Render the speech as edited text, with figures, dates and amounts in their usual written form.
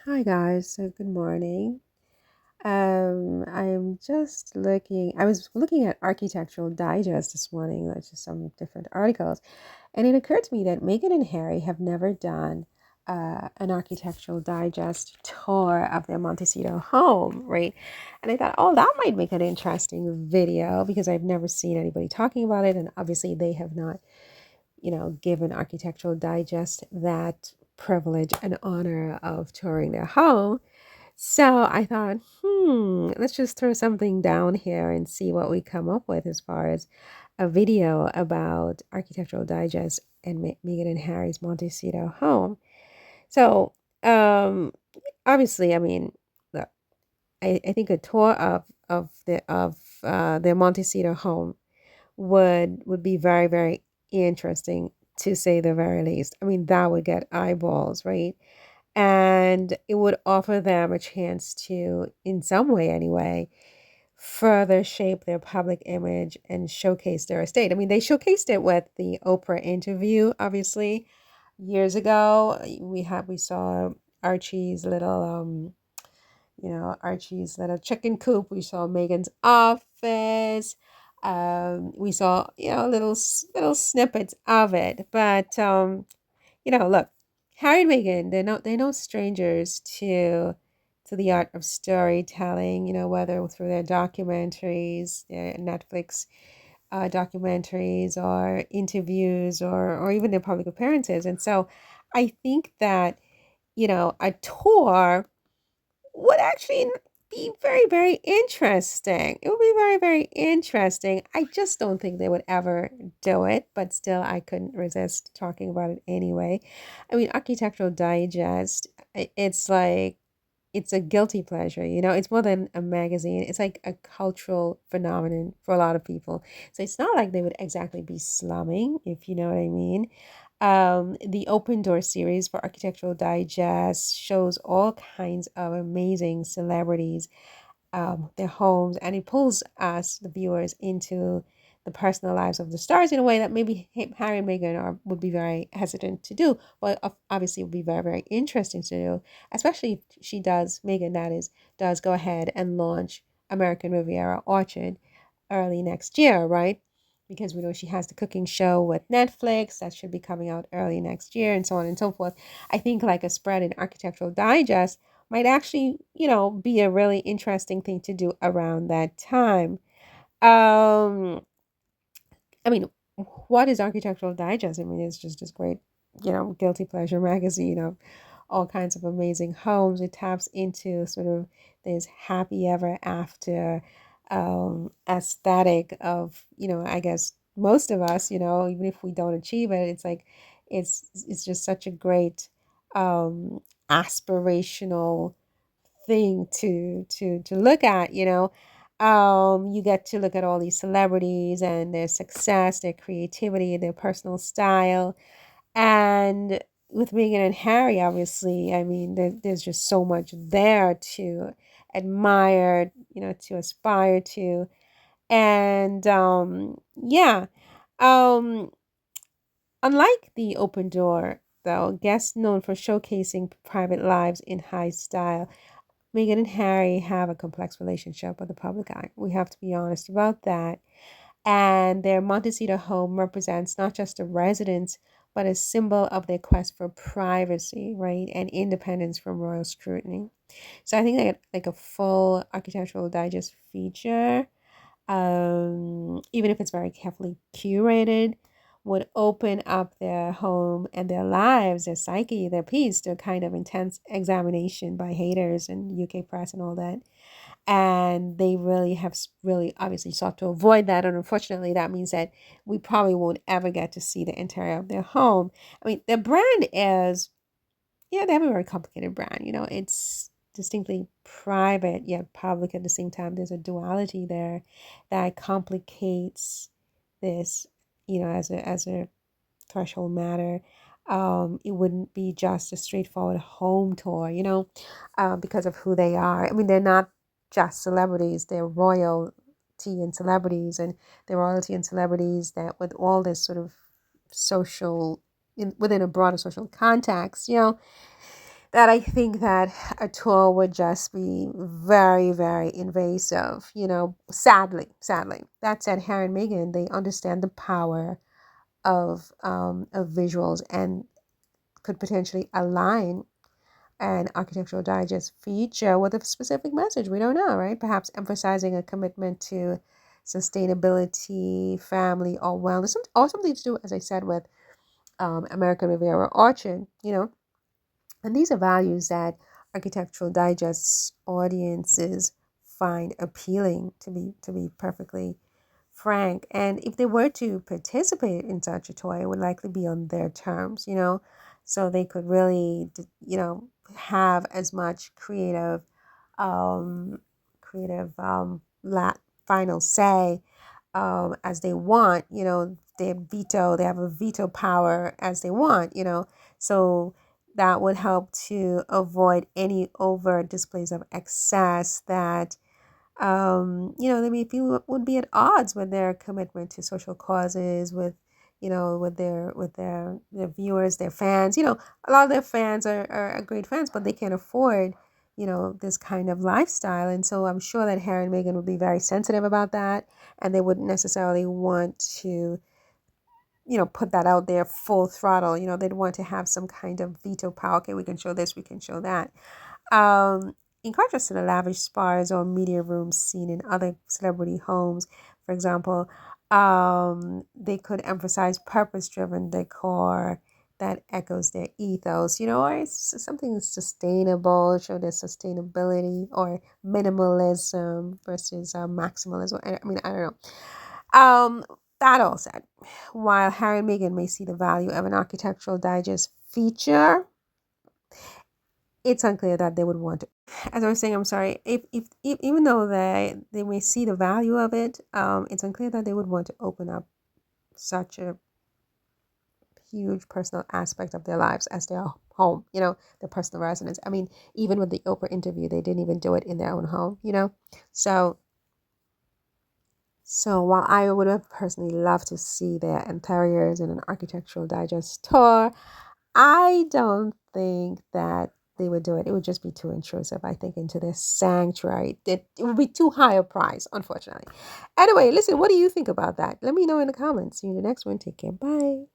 Hi guys, so good morning. I'm just I was looking at Architectural Digest this morning, like just some different articles, and it occurred to me that Meghan and Harry have never done an Architectural Digest tour of their Montecito home, right? And I thought, oh, that might make an interesting video because I've never seen anybody talking about it, and obviously they have not, given Architectural Digest that privilege and honor of touring their home. So I thought, let's just throw something down here and see what we come up with as far as a video about Architectural Digest and Meghan and Harry's Montecito home. So, um, obviously, I mean, look, I think a tour of their Montecito home would be very, very interesting to say the very least. I mean, that would get eyeballs, right? And it would offer them a chance to, in some way anyway, further shape their public image and showcase their estate. I mean, they showcased it with the Oprah interview, obviously, years ago. We saw Archie's little Archie's little chicken coop. We saw Megan's office. We saw, little snippets of it. But look, Harry and Meghan, they're no strangers to the art of storytelling, whether through their documentaries, their Netflix documentaries or interviews or even their public appearances. And so I think that, a tour would actually be very, very interesting. It would be very, very interesting. I just don't think they would ever do it, but still, I couldn't resist talking about it anyway. I mean, Architectural Digest, it's like, it's a guilty pleasure, it's more than a magazine. It's like a cultural phenomenon for a lot of people. So it's not like they would exactly be slumming, if you know what I mean. The Open Door series for Architectural Digest shows all kinds of amazing celebrities, their homes, and it pulls us, the viewers, into the personal lives of the stars in a way that maybe Harry and Meghan would be very hesitant to do, but obviously would be very, very interesting to do, especially if Meghan, that is, does go ahead and launch American Riviera Orchard early next year, right? Because we know she has the cooking show with Netflix that should be coming out early next year, and so on and so forth. I think like a spread in Architectural Digest might actually, be a really interesting thing to do around that time. Um, I mean, what is Architectural Digest? I mean, it's just this great, guilty pleasure magazine of all kinds of amazing homes. It taps into sort of this happy ever after aesthetic of, I guess most of us, even if we don't achieve it, it's like it's just such a great um aspirational thing to look at, you get to look at all these celebrities and their success, their creativity, their personal style. And with Meghan and Harry, obviously, I mean, there's just so much there to admire, to aspire to. And yeah. Um, Unlike the Open Door, though, guests known for showcasing private lives in high style, Meghan and Harry have a complex relationship with the public eye. We have to be honest about that. And their Montecito home represents not just a residence, but a symbol of their quest for privacy, right? And independence from royal scrutiny. So I think like a full Architectural Digest feature, even if it's very carefully curated, would open up their home and their lives, their psyche, their peace to a kind of intense examination by haters and UK press and all that. And they really have really obviously sought to avoid that. And unfortunately, that means that we probably won't ever get to see the interior of their home. I mean, their brand is, yeah, they have a very complicated brand. It's distinctly private yet public at the same time. There's a duality there that complicates this, as a threshold matter. It wouldn't be just a straightforward home tour, because of who they are. I mean, they're not just celebrities, they're royalty and celebrities, and they're royalty and celebrities that with all this sort of social, within a broader social context, that I think that a tour would just be very, very invasive, sadly, sadly. That said, Harry and Meghan, they understand the power of visuals and could potentially align an architectural digest feature with a specific message. We don't know, right? Perhaps emphasizing a commitment to sustainability, family, or wellness, or something to do, as I said, with American Riviera Orchard, and these are values that Architectural Digest's audiences find appealing, to be perfectly frank. And if they were to participate in such a toy, it would likely be on their terms, so they could really, have as much um, creative final say as they want. They have a veto power as they want. So that would help to avoid any over displays of excess that they may feel would be at odds with their commitment to social causes, with their viewers, their fans. A lot of their fans are great fans, but they can't afford, this kind of lifestyle. And so I'm sure that Harry and Meghan would be very sensitive about that, and they wouldn't necessarily want to, put that out there full throttle. They'd want to have some kind of veto power. Okay, we can show this, we can show that. Um, in contrast to the lavish spas or media rooms seen in other celebrity homes, for example, they could emphasize purpose-driven decor that echoes their ethos, or it's something sustainable, show their sustainability, or minimalism versus maximalism. I mean, I don't know. That all said, while Harry and Meghan may see the value of an architectural digest feature, it's unclear that they would want to. As I was saying, I'm sorry. If even though they may see the value of it, it's unclear that they would want to open up such a huge personal aspect of their lives as their home. Their personal residence. I mean, even with the Oprah interview, they didn't even do it in their own home. So while I would have personally loved to see their interiors in an architectural digest tour, I don't think that they would do it. It would just be too intrusive, I think, into their sanctuary. It would be too high a price, unfortunately. Anyway, listen, what do you think about that? Let me know in the comments. See you in the next one. Take care. Bye.